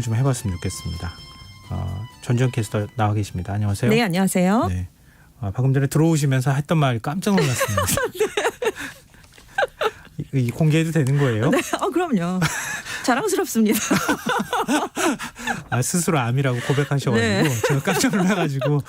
좀 해봤으면 좋겠습니다. 전지현 캐스터 나와 계십니다. 안녕하세요. 네, 안녕하세요. 네. 방금 전에 들어오시면서 했던 말 깜짝 놀랐습니다. 이 공개해도 되는 거예요? 네, 그럼요. 자랑스럽습니다. 스스로 암이라고 고백하셔가지고 네. 제가 깜짝 놀라가지고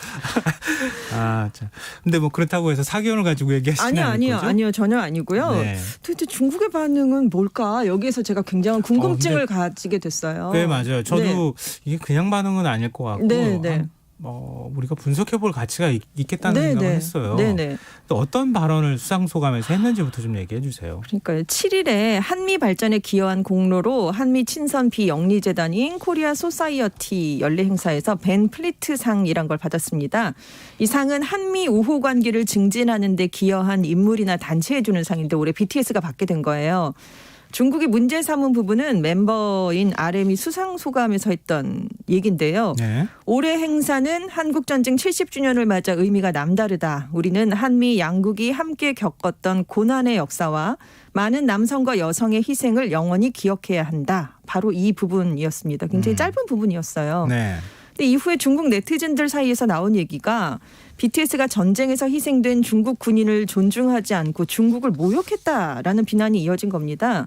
참. 근데 뭐 그렇다고 해서 사견을 가지고 얘기하시는 아니요, 전혀 아니고요. 네. 도대체 중국의 반응은 뭘까? 여기에서 제가 굉장한 궁금증을 가지게 됐어요. 네, 맞아요. 저도 이게 그냥 반응은 아닐 것 같고 네. 우리가 분석해볼 가치가 있겠다는 생각을 했어요. 네네. 또 어떤 발언을 수상소감에서 했는지부터 좀 얘기해 주세요. 그러니까 7일에 한미 발전에 기여한 공로로 한미 친선 비영리 재단인 코리아 소사이어티 연례 행사에서 벤 플리트상이란 걸 받았습니다. 이 상은 한미 우호 관계를 증진하는 데 기여한 인물이나 단체에 주는 상인데 올해 BTS가 받게 된 거예요. 중국이 문제 삼은 부분은 멤버인 RM이 수상소감에서 했던 얘기인데요. 네. 올해 행사는 한국전쟁 70주년을 맞아 의미가 남다르다. 우리는 한미 양국이 함께 겪었던 고난의 역사와 많은 남성과 여성의 희생을 영원히 기억해야 한다. 바로 이 부분이었습니다. 굉장히 짧은 부분이었어요. 네. 근데 이후에 중국 네티즌들 사이에서 나온 얘기가 BTS가 전쟁에서 희생된 중국 군인을 존중하지 않고 중국을 모욕했다라는 비난이 이어진 겁니다.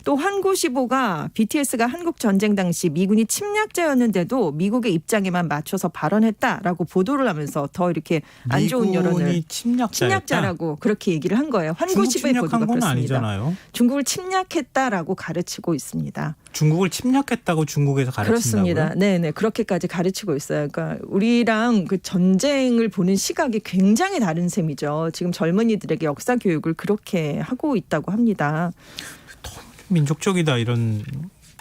또 환구시보가 BTS가 한국 전쟁 당시 미군이 침략자였는데도 미국의 입장에만 맞춰서 발언했다라고 보도를 하면서 더 이렇게 안 좋은 여론을 미군이 침략자라고 그렇게 얘기를 한 거예요. 환구시보의 보도가 건 그렇습니다. 아니잖아요. 중국을 침략했다라고 가르치고 있습니다. 중국을 침략했다고 중국에서 가르친다고요? 그렇습니다. 네네 그렇게까지 가르치고 있어요. 그러니까 우리랑 그 전쟁을 보는 시각이 굉장히 다른 셈이죠. 지금 젊은이들에게 역사 교육을 그렇게 하고 있다고 합니다. 민족적이다 이런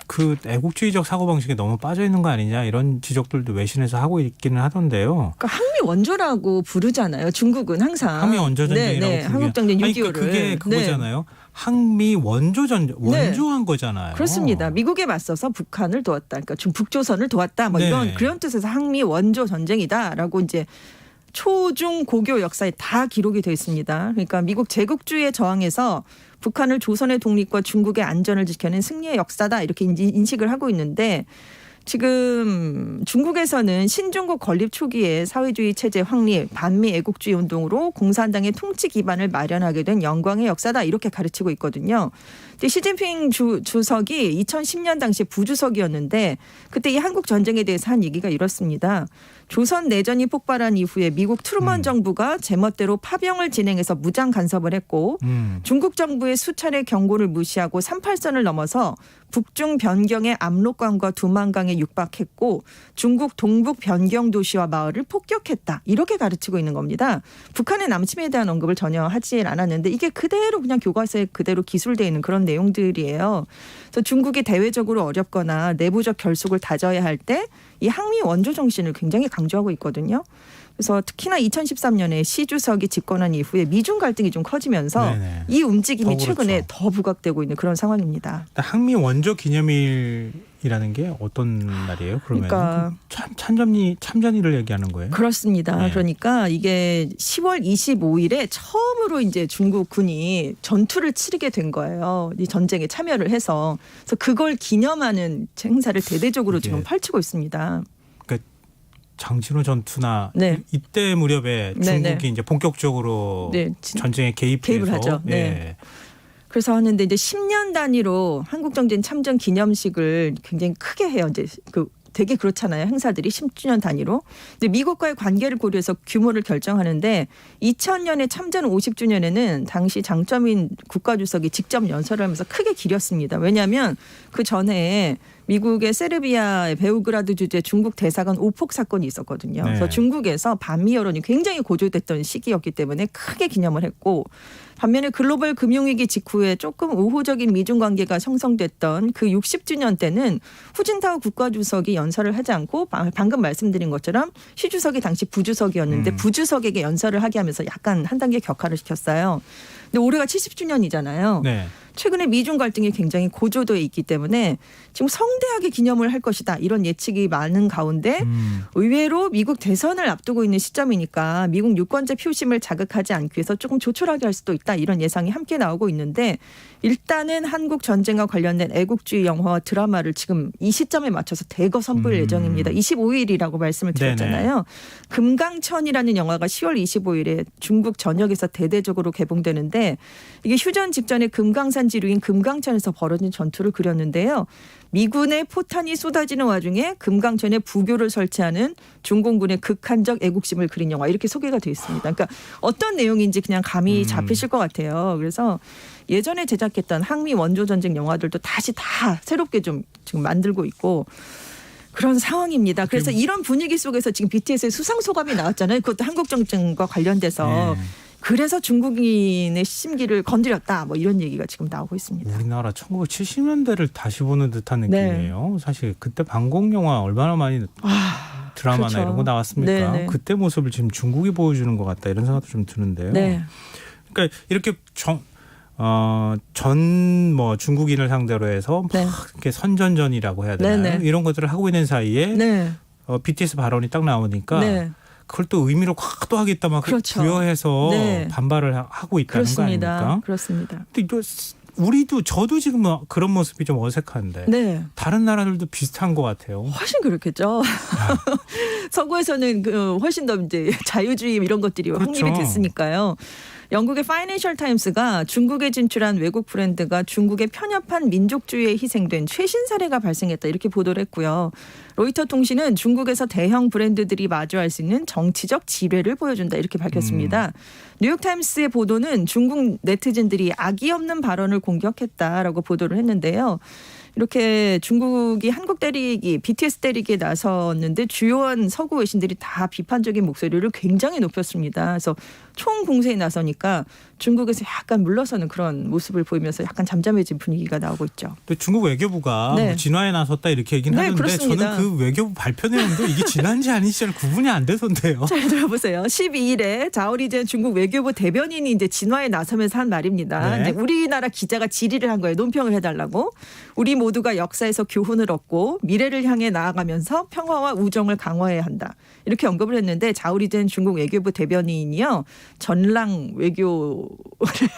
그 애국주의적 사고방식에 너무 빠져 있는 거 아니냐 이런 지적들도 외신에서 하고 있기는 하던데요. 그러니까 항미 원조라고 부르잖아요. 중국은 항상 항미 원조 전쟁이라고 네, 한국 전쟁 6.25를 그러니까 그게 그거잖아요. 항미 원조 전쟁 원조한 거잖아요. 그렇습니다. 미국에 맞서서 북한을 도왔다. 그러니까 북조선을 도왔다. 뭐 이런 그런 뜻에서 항미 원조 전쟁이다라고 이제 초중 고교 역사에 다 기록이 되어 있습니다. 그러니까 미국 제국주의에 저항해서 북한을 조선의 독립과 중국의 안전을 지켜낸 승리의 역사다 이렇게 인식을 하고 있는데 지금 중국에서는 신중국 건립 초기에 사회주의 체제 확립, 반미 애국주의 운동으로 공산당의 통치 기반을 마련하게 된 영광의 역사다 이렇게 가르치고 있거든요. 근데 시진핑 주석이 2010년 당시 부주석이었는데 그때 이 한국 전쟁에 대해서 한 얘기가 이렇습니다. 조선 내전이 폭발한 이후에 미국 트루먼 정부가 제멋대로 파병을 진행해서 무장 간섭을 했고 중국 정부의 수차례 경고를 무시하고 38선을 넘어서 북중 변경의 압록강과 두만강에 육박했고 중국 동북 변경 도시와 마을을 폭격했다. 이렇게 가르치고 있는 겁니다. 북한의 남침에 대한 언급을 전혀 하지 않았는데 이게 그대로 그냥 교과서에 그대로 기술되어 있는 그런 내용들이에요. 그래서 중국이 대외적으로 어렵거나 내부적 결속을 다져야 할 때 이 항미 원조 정신을 굉장히 강조하고 있거든요. 그래서 특히나 2013년에 시 주석이 집권한 이후에 미중 갈등이 좀 커지면서 이 움직임이 최근에 더 부각되고 있는 그런 상황입니다. 항미 원조 기념일이라는 게 어떤 날이에요? 그러면 그러니까 참전일을 얘기하는 거예요? 그렇습니다. 네. 그러니까 이게 10월 25일에 처음으로 이제 중국 군이 전투를 치르게 된 거예요. 이 전쟁에 참여를 해서 그래서 그걸 기념하는 행사를 대대적으로 지금 펼치고 있습니다. 장진호 전투나 이때 무렵에 중국이 이제 본격적으로 전쟁에 개입을 하죠. 그래서 하는데 이제 10년 단위로 한국전쟁 참전 기념식을 굉장히 크게 해요. 이제 되게 그렇잖아요. 행사들이 10주년 단위로. 근데 미국과의 관계를 고려해서 규모를 결정하는데 2000년에 참전 50주년에는 당시 장점인 국가주석이 직접 연설을 하면서 크게 기렸습니다. 왜냐하면 그 전에 미국의 세르비아의 베오그라드 주재 중국 대사관 오폭 사건이 있었거든요. 그래서 중국에서 반미 여론이 굉장히 고조됐던 시기였기 때문에 크게 기념을 했고 반면에 글로벌 금융위기 직후에 조금 우호적인 미중 관계가 형성됐던 그 60주년 때는 후진타오 국가주석이 연설을 하지 않고 방금 말씀드린 것처럼 시 주석이 당시 부주석이었는데 부주석에게 연설을 하게 하면서 약간 한 단계 격하를 시켰어요. 근데 올해가 70주년이잖아요. 최근에 미중 갈등이 굉장히 고조도에 있기 때문에 지금 성대하게 기념을 할 것이다. 이런 예측이 많은 가운데 의외로 미국 대선을 앞두고 있는 시점이니까 미국 유권자 표심을 자극하지 않기 위해서 조금 조촐하게 할 수도 있다. 이런 예상이 함께 나오고 있는데 일단은 한국 전쟁과 관련된 애국주의 영화와 드라마를 지금 이 시점에 맞춰서 대거 선보일 예정입니다. 25일이라고 말씀을 드렸잖아요. 네네. 금강천이라는 영화가 10월 25일에 중국 전역에서 대대적으로 개봉되는데 이게 휴전 직전에 금강산 지류인 금강천에서 벌어진 전투를 그렸는데요. 미군의 포탄이 쏟아지는 와중에 금강천에 부교를 설치하는 중공군의 극한적 애국심을 그린 영화 이렇게 소개가 되어 있습니다. 그러니까 어떤 내용인지 그냥 감이 잡히실 것 같아요. 그래서 예전에 제작했던 항미 원조전쟁 영화들도 다시 다 새롭게 좀 지금 만들고 있고 그런 상황입니다. 그래서 이런 분위기 속에서 지금 BTS의 수상소감이 나왔잖아요. 그것도 한국 정쟁과 관련돼서. 네. 그래서 중국인의 심기를 건드렸다. 뭐 이런 얘기가 지금 나오고 있습니다. 우리나라 1970년대를 다시 보는 듯한 느낌이에요. 네. 사실 그때 방공 영화 얼마나 많이 드라마나 그렇죠. 이런 거 나왔습니까? 네네. 그때 모습을 지금 중국이 보여주는 것 같다. 이런 생각도 좀 드는데요. 네. 그러니까 이렇게 전 뭐 중국인을 상대로 해서 막 네. 이렇게 선전전이라고 해야 되나요? 네네. 이런 것들을 하고 있는 사이에 네. BTS 발언이 딱 나오니까 네. 그걸 또 의미로 확 또 하겠다 막 그렇죠. 부여해서 네. 반발을 하고 있다는 그렇습니다. 거 아닙니까? 그렇습니다. 근데 우리도 저도 지금 그런 모습이 좀 어색한데 네. 다른 나라들도 비슷한 것 같아요. 훨씬 그렇겠죠. 서구에서는 훨씬 더 이제 자유주의 이런 것들이 그렇죠. 확립이 됐으니까요. 영국의 파이낸셜 타임스가 중국에 진출한 외국 브랜드가 중국의 편협한 민족주의에 희생된 최신 사례가 발생했다 이렇게 보도를 했고요. 로이터 통신은 중국에서 대형 브랜드들이 마주할 수 있는 정치적 지뢰를 보여준다 이렇게 밝혔습니다. 뉴욕타임스의 보도는 중국 네티즌들이 악의 없는 발언을 공격했다라고 보도를 했는데요. 이렇게 중국이 한국 때리기, BTS 때리기에 나섰는데 주요한 서구 외신들이 다 비판적인 목소리를 굉장히 높였습니다. 그래서 총공세에 나서니까 중국에서 약간 물러서는 그런 모습을 보이면서 약간 잠잠해진 분위기가 나오고 있죠. 근데 중국 외교부가 네. 뭐 진화에 나섰다 이렇게 얘기는 하는데 그렇습니다. 저는 그 외교부 발표 내용도 이게 진화인지 아닌지 잘 구분이 안 되던데요. 잘 들어보세요. 12일에 자오리젠 중국 외교부 대변인이 이제 진화에 나서면서 한 말입니다. 네. 이제 우리나라 기자가 질의를 한 거예요. 논평을 해달라고. 우리 모두가 역사에서 교훈을 얻고 미래를 향해 나아가면서 평화와 우정을 강화해야 한다. 이렇게 언급을 했는데 자오리젠 중국 외교부 대변인이요. 전랑 외교를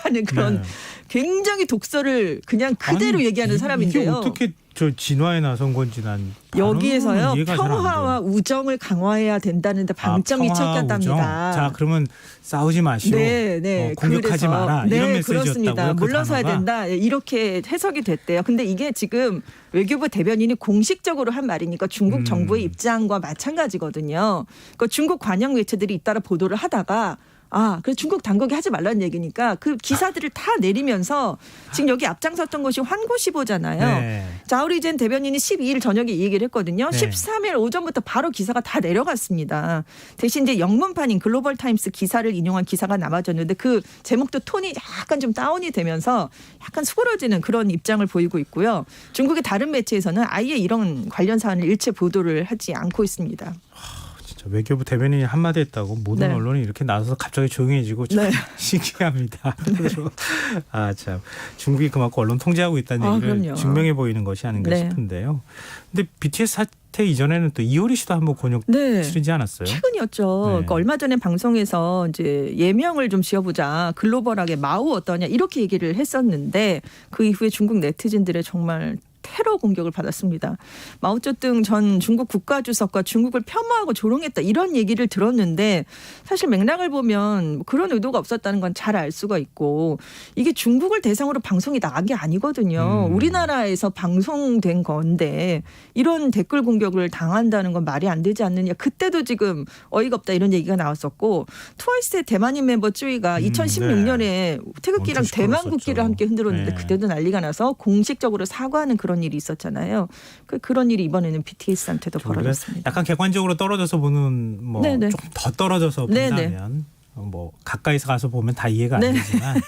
하는 그런 네. 굉장히 독서를 그냥 그대로 얘기하는 사람인데요. 이게 어떻게 저 진화에 나선 건지 난 여기에서요. 평화와 우정을 강화해야 된다는데 방점이 쳤겠답니다. 자 그러면 싸우지 마시고 네. 공격하지 그래서, 마라. 이런 메시지였다고요? 그렇습니다. 물러서야 된다. 이렇게 해석이 됐대요. 근데 이게 지금 외교부 대변인이 공식적으로 한 말이니까 중국 정부의 입장과 마찬가지거든요. 그러니까 중국 관영 매체들이 잇따라 보도를 하다가 그래서 중국 당국이 하지 말라는 얘기니까 그 기사들을 다 내리면서 지금 여기 앞장섰던 것이 환구시보잖아요. 네. 자오리젠 대변인이 12일 저녁에 이 얘기를 했거든요. 네. 13일 오전부터 바로 기사가 다 내려갔습니다. 대신 이제 영문판인 글로벌 타임스 기사를 인용한 기사가 남아졌는데 그 제목도 톤이 약간 좀 다운이 되면서 약간 수그러지는 그런 입장을 보이고 있고요. 중국의 다른 매체에서는 아예 이런 관련 사안을 일체 보도를 하지 않고 있습니다. 외교부 대변인이 한마디 했다고 모든 네. 언론이 이렇게 나서서 갑자기 조용해지고 참 네. 신기합니다. 네. 참 중국이 그만큼 언론 통제하고 있다는 얘기를 그럼요. 증명해 보이는 것이 아닌가 네. 싶은데요. 근데 BTS 사태 이전에는 또 이효리 씨도 한번 곤욕 네. 치르지 않았어요? 최근이었죠. 네. 그러니까 얼마 전에 방송에서 이제 예명을 좀 지어보자. 글로벌하게 마오 어떠냐 이렇게 얘기를 했었는데 그 이후에 중국 네티즌들의 정말 테러 공격을 받았습니다. 마오쩌둥 전 중국 국가주석과 중국을 폄하하고 조롱했다 이런 얘기를 들었는데 사실 맥락을 보면 그런 의도가 없었다는 건 잘 알 수가 있고 이게 중국을 대상으로 방송이 나간 게 아니거든요. 우리나라에서 방송된 건데 이런 댓글 공격을 당한다는 건 말이 안 되지 않느냐. 그때도 지금 어이가 없다 이런 얘기가 나왔었고 트와이스의 대만인 멤버 쯔위가 2016년에 네. 태극기랑 대만 국기를 함께 흔들었는데 네. 그때도 난리가 나서 공식적으로 사과하는 그런 일이 있었잖아요. 그런 일이 이번에는 BTS한테도 벌어졌습니다. 약간 객관적으로 떨어져서 보는 뭐 조금 더 떨어져서 본다면 뭐 가까이서 가서 보면 다 이해가 안 되지만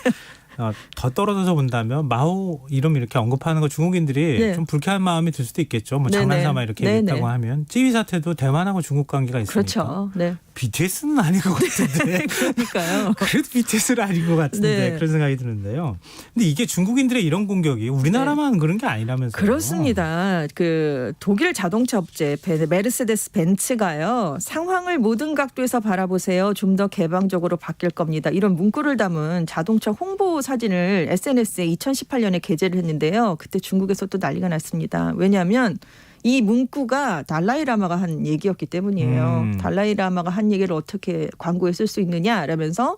더 떨어져서 본다면 마오 이름 이렇게 언급하는 거 중국인들이 좀 불쾌한 마음이 들 수도 있겠죠. 뭐 장난삼아 이렇게 얘기했다고 하면 찌위 사태도 대만하고 중국 관계가 있으니까 그렇죠. 네. BTS는 아닌 것 같은데. 그러니까요. 그래도 BTS는 아닌 것 같은데 네. 그런 생각이 드는데요. 근데 이게 중국인들의 이런 공격이 우리나라만 그런 게 아니라면서요. 그렇습니다. 그 독일 자동차 업체 메르세데스 벤츠가요. 상황을 모든 각도에서 바라보세요. 좀 더 개방적으로 바뀔 겁니다. 이런 문구를 담은 자동차 홍보 사진을 SNS에 2018년에 게재를 했는데요. 그때 중국에서 또 난리가 났습니다. 왜냐하면 이 문구가 달라이라마가 한 얘기였기 때문이에요. 달라이라마가 한 얘기를 어떻게 광고에 쓸 수 있느냐라면서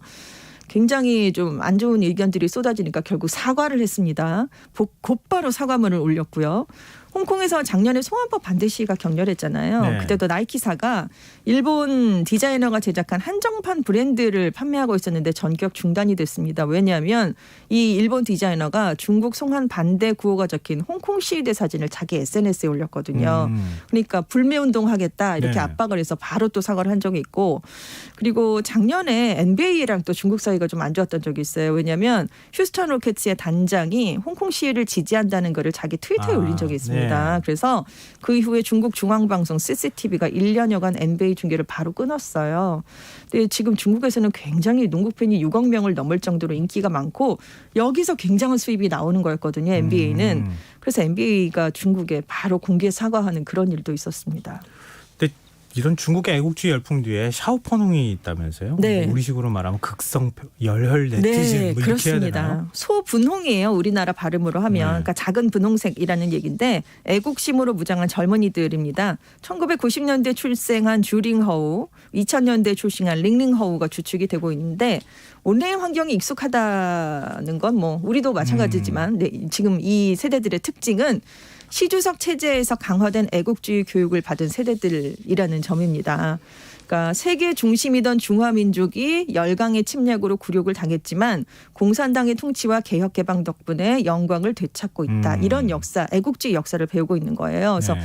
굉장히 좀 안 좋은 의견들이 쏟아지니까 결국 사과를 했습니다. 곧바로 사과문을 올렸고요. 홍콩에서 작년에 송환법 반대 시위가 격렬했잖아요. 네. 그때도 나이키사가 일본 디자이너가 제작한 한정판 브랜드를 판매하고 있었는데 전격 중단이 됐습니다. 왜냐하면 이 일본 디자이너가 중국 송환 반대 구호가 적힌 홍콩 시위대 사진을 자기 SNS에 올렸거든요. 그러니까 불매운동 하겠다 이렇게 네. 압박을 해서 바로 또 사과를 한 적이 있고, 그리고 작년에 NBA랑 또 중국 사이가 좀 안 좋았던 적이 있어요. 왜냐하면 휴스턴 로켓츠의 단장이 홍콩 시위를 지지한다는 거를 자기 트위터에 올린 적이 있습니다. 네. 그래서 그 이후에 중국 중앙방송 CCTV가 1년여간 NBA 중계를 바로 끊었어요. 근데 지금 중국에서는 굉장히 농구 팬이 6억 명을 넘을 정도로 인기가 많고 여기서 굉장한 수입이 나오는 거였거든요. NBA는. 그래서 NBA가 중국에 바로 공개 사과하는 그런 일도 있었습니다. 근데 이런 중국의 애국주의 열풍 뒤에 샤오퍼농이 있다면서요? 네. 우리식으로 말하면 극성 열혈 네티즌 네, 뭐 이렇게 그렇습니다. 해야 되나요? 소분홍이에요. 우리나라 발음으로 하면. 네. 그러니까 작은 분홍색이라는 얘기인데 애국심으로 무장한 젊은이들입니다. 1990년대 출생한 주링허우, 2000년대 출생한 링링허우가 주축이 되고 있는데 온라인 환경이 익숙하다는 건 뭐 우리도 마찬가지지만 네, 지금 이 세대들의 특징은 시주석 체제에서 강화된 애국주의 교육을 받은 세대들이라는 점입니다. 그러니까 세계 중심이던 중화민족이 열강의 침략으로 굴욕을 당했지만 공산당의 통치와 개혁개방 덕분에 영광을 되찾고 있다. 이런 역사, 애국주의 역사를 배우고 있는 거예요. 그래서 네.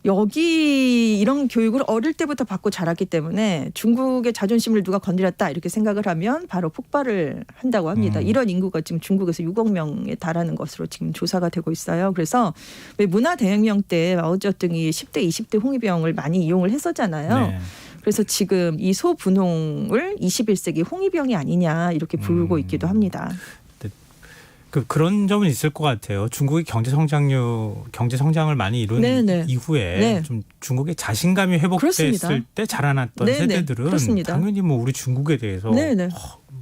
여기 이런 교육을 어릴 때부터 받고 자랐기 때문에 중국의 자존심을 누가 건드렸다 이렇게 생각을 하면 바로 폭발을 한다고 합니다. 이런 인구가 지금 중국에서 6억 명에 달하는 것으로 지금 조사가 되고 있어요. 그래서 왜 문화대혁명 때 마오쩌둥이 10대, 20대 홍위병을 많이 이용을 했었잖아요. 네. 그래서 지금 이 소분홍을 21세기 홍위병이 아니냐 이렇게 부르고 있기도 합니다. 그런 점은 있을 것 같아요. 중국이 경제 성장을 많이 이룬 네네. 이후에 네. 좀 중국의 자신감이 회복됐을 그렇습니다. 때 자라났던 네네. 세대들은 그렇습니다. 당연히 뭐 우리 중국에 대해서 네네.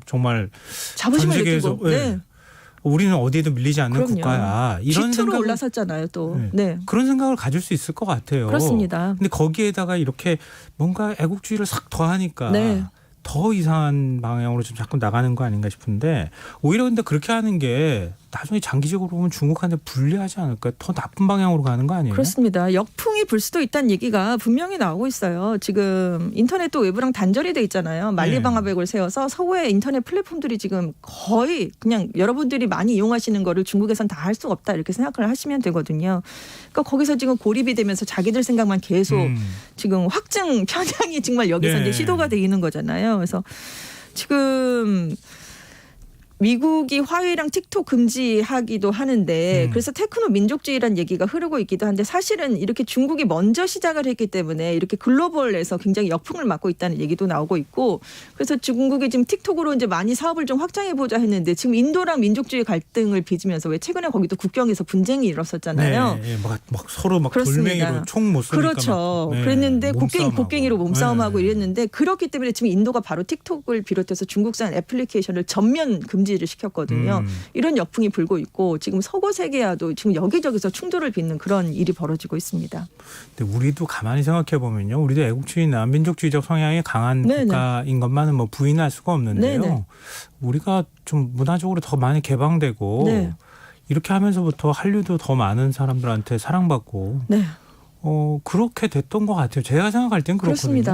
정말 자부심을 전 세계에서 느끼고. 네. 우리는 어디에도 밀리지 않는 그럼요. 국가야. 이런 G2로 생각을 올라섰잖아요 또. 네. 네. 그런 생각을 가질 수 있을 것 같아요. 그렇습니다. 근데 거기에다가 이렇게 뭔가 애국주의를 싹 더하니까 네. 더 이상한 방향으로 좀 자꾸 나가는 거 아닌가 싶은데 오히려 근데 그렇게 하는 게 나중에 장기적으로 보면 중국한테 불리하지 않을까? 더 나쁜 방향으로 가는 거 아니에요? 그렇습니다. 역풍이 불 수도 있다는 얘기가 분명히 나오고 있어요. 지금 인터넷도 외부랑 단절이 돼 있잖아요. 만리방화벽을 세워서 서구의 인터넷 플랫폼들이 지금 거의 그냥 여러분들이 많이 이용하시는 거를 중국에선 다 할 수가 없다 이렇게 생각을 하시면 되거든요. 그러니까 거기서 지금 고립이 되면서 자기들 생각만 계속 지금 확증 편향이 정말 여기서 네. 이제 시도가 돼 있는 거잖아요. 그래서 지금 미국이 화웨이랑 틱톡 금지하기도 하는데 그래서 테크노 민족주의라는 얘기가 흐르고 있기도 한데 사실은 이렇게 중국이 먼저 시작을 했기 때문에 이렇게 글로벌에서 굉장히 역풍을 맞고 있다는 얘기도 나오고 있고 그래서 중국이 지금 틱톡으로 이제 많이 사업을 좀 확장해 보자 했는데 지금 인도랑 민족주의 갈등을 빚으면서 왜 최근에 거기도 국경에서 분쟁이 일었었잖아요. 네, 막 서로 막 그렇습니다. 돌멩이로 총 못 쏘니까 그렇죠. 막, 네, 그랬는데 몸싸움하고. 곡괭이로 몸싸움하고 네. 이랬는데 그렇기 때문에 지금 인도가 바로 틱톡을 비롯해서 중국산 애플리케이션을 전면 금지를 시켰거든요. 이런 역풍이 불고 있고 지금 서구 세계와도 지금 여기저기서 충돌을 빚는 그런 일이 벌어지고 있습니다. 근데 우리도 가만히 생각해 보면요, 우리도 애국주의나 민족주의적 성향이 강한 네네. 국가인 것만은 뭐 부인할 수가 없는데요. 네네. 우리가 좀 문화적으로 더 많이 개방되고 네. 이렇게 하면서부터 한류도 더 많은 사람들한테 사랑받고 네, 그렇게 됐던 것 같아요. 제가 생각할 땐 그렇거든요. 그렇습니다.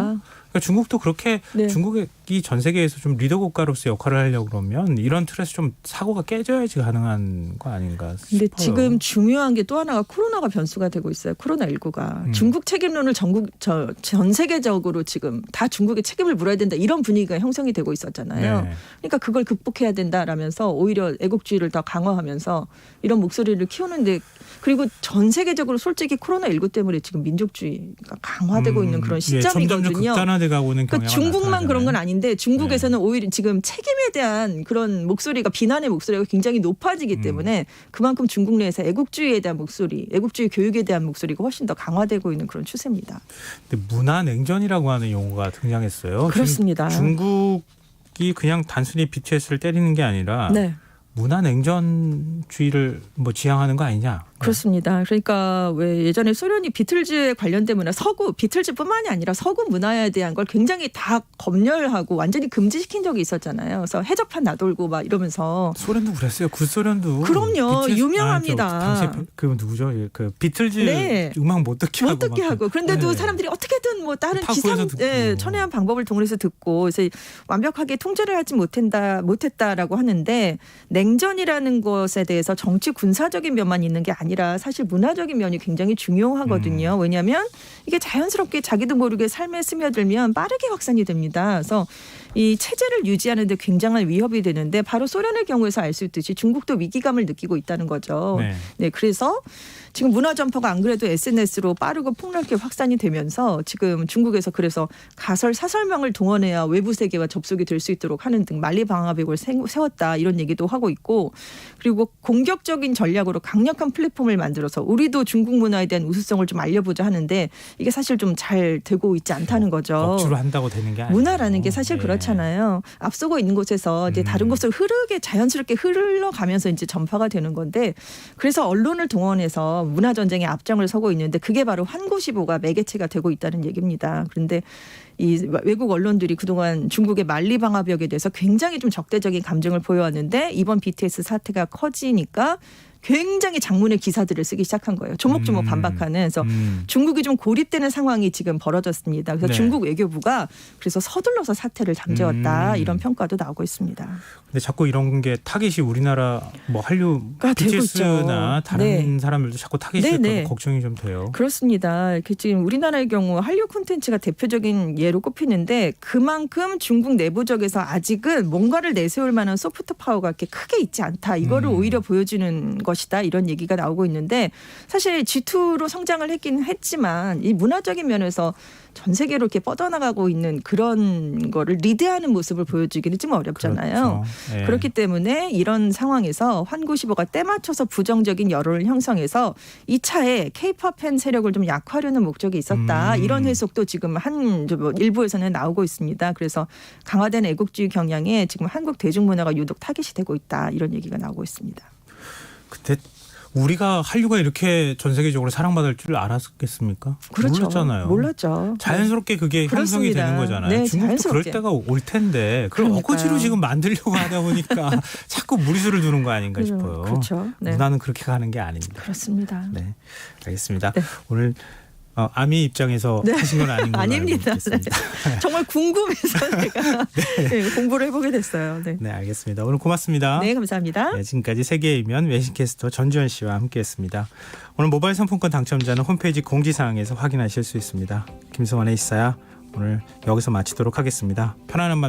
그러니까 중국도 그렇게 네. 중국의 중국이 전 세계에서 좀 리더 국가로서 역할을 하려고 그러면 이런 틀에서 좀 사고가 깨져야지 가능한 거 아닌가 싶어요. 근데 지금 중요한 게 또 하나가 코로나가 변수가 되고 있어요. 코로나19가. 중국 책임론을 전 세계적으로 지금 다 중국에 책임을 물어야 된다 이런 분위기가 형성이 되고 있었잖아요. 네. 그러니까 그걸 극복해야 된다라면서 오히려 애국주의를 더 강화하면서 이런 목소리를 키우는데 그리고 전 세계적으로 솔직히 코로나19 때문에 지금 민족주의가 강화되고 있는 그런 시점이거든요. 점점 극단화돼 가고 있는 그러니까 경향이 중국만 나타나잖아요. 그런 건 아닌데 중국에서는 오히려 지금 책임에 대한 그런 목소리가 비난의 목소리가 굉장히 높아지기 때문에 그만큼 중국 내에서 애국주의에 대한 목소리, 애국주의 교육에 대한 목소리가 훨씬 더 강화되고 있는 그런 추세입니다. 근데 문화 냉전이라고 하는 용어가 등장했어요. 그렇습니다. 중국이 그냥 단순히 BTS를 때리는 게 아니라 네. 문화 냉전주의를 뭐 지향하는 거 아니냐? 그렇습니다. 그러니까 왜 예전에 소련이 비틀즈에 관련된 문화, 서구 비틀즈뿐만이 아니라 서구 문화에 대한 걸 굉장히 다 검열하고 완전히 금지시킨 적이 있었잖아요. 그래서 해적판 놔돌고 막 이러면서 소련도 그랬어요. 구소련도. 그럼요. BTS, 유명합니다. 당시 그 누구죠? 그 비틀즈 네. 음악 못 듣게 못 듣게 하고 그런데도 네. 사람들이 어떻게든 뭐 다른 타구에서 듣고. 천외한 방법을 동원해서 듣고 그래서 완벽하게 통제를 하지 못했다라고 하는데 냉전이라는 것에 대해서 정치 군사적인 면만 있는 게 아니라 사실 문화적인 면이 굉장히 중요하거든요. 왜냐하면 이게 자연스럽게 자기도 모르게 삶에 스며들면 빠르게 확산이 됩니다. 그래서 이 체제를 유지하는 데 굉장한 위협이 되는데 바로 소련의 경우에서 알 수 있듯이 중국도 위기감을 느끼고 있다는 거죠. 네. 네, 그래서 지금 문화 전파가 안 그래도 SNS로 빠르고 폭넓게 확산이 되면서 지금 중국에서 그래서 가설 사설명을 동원해야 외부 세계와 접속이 될 수 있도록 하는 등 만리방화벽을 세웠다 이런 얘기도 하고 있고 그리고 공격적인 전략으로 강력한 플랫폼을 만들어서 우리도 중국 문화에 대한 우수성을 좀 알려보자 하는데 이게 사실 좀 잘 되고 있지 않다는 거죠. 억지로 한다고 되는 게 아니에요. 문화라는 게 사실 네. 그렇잖아요. 앞서고 있는 곳에서 이제 다른 곳으로 자연스럽게 흘러가면서 이제 전파가 되는 건데 그래서 언론을 동원해서 문화 전쟁의 앞장을 서고 있는데 그게 바로 환구시보가 매개체가 되고 있다는 얘기입니다. 그런데 이 외국 언론들이 그동안 중국의 만리방화벽에 대해서 굉장히 좀 적대적인 감정을 보여왔는데 이번 BTS 사태가 커지니까 굉장히 장문의 기사들을 쓰기 시작한 거예요. 조목조목 반박하는. 그래서 중국이 좀 고립되는 상황이 지금 벌어졌습니다. 그래서 네. 중국 외교부가 그래서 서둘러서 사태를 잠재웠다. 이런 평가도 나오고 있습니다. 근데 자꾸 이런 게 타깃이 우리나라 뭐 한류가 BTS나 다른 네. 사람들도 자꾸 타깃이 네, 네. 될까 걱정이 좀 돼요. 그렇습니다. 지금 우리나라의 경우 한류 콘텐츠가 대표적인 예로 꼽히는데 그만큼 중국 내부적에서 아직은 뭔가를 내세울 만한 소프트 파워가 이렇게 크게 있지 않다. 이거를 오히려 보여주는 것이다. 이런 얘기가 나오고 있는데 사실 G2로 성장을 했긴 했지만 이 문화적인 면에서 전 세계로 이렇게 뻗어나가고 있는 그런 거를 리드하는 모습을 보여주기는 좀 어렵잖아요. 그렇죠. 네. 그렇기 때문에 이런 상황에서 환구시보가 때맞춰서 부정적인 여론을 형성해서 이 차에 K-팝 팬 세력을 좀 약화하려는 목적이 있었다. 이런 해석도 지금 일부에서는 나오고 있습니다. 그래서 강화된 애국주의 경향에 지금 한국 대중문화가 유독 타깃이 되고 있다. 이런 얘기가 나오고 있습니다. 그때 우리가 한류가 이렇게 전 세계적으로 사랑받을 줄 알았겠습니까? 그렇죠. 몰랐잖아요. 몰랐죠. 자연스럽게 그게 형성이 그렇습니다. 되는 거잖아요. 네, 중국도 자연스럽게. 그럴 때가 올 텐데 그걸 그러니까요. 억지로 지금 만들려고 하다 보니까 자꾸 무리수를 두는 거 아닌가 싶어요. 그렇죠. 네. 문화는 그렇게 가는 게 아닙니다. 그렇습니다. 네, 알겠습니다. 네. 오늘 아미 입장에서 네. 하신 건 아닌 걸로 아닙니다. 알고 있습니다. 정말 궁금해서 제가 네, 공부를 해보게 됐어요. 네. 네, 알겠습니다. 오늘 고맙습니다. 네, 감사합니다. 네, 지금까지 세계의 이면 외신캐스터 전주현 씨와 함께했습니다. 오늘 모바일 상품권 당첨자는 홈페이지 공지사항에서 확인하실 수 있습니다. 김성환의 시사야 오늘 여기서 마치도록 하겠습니다. 편안한 밤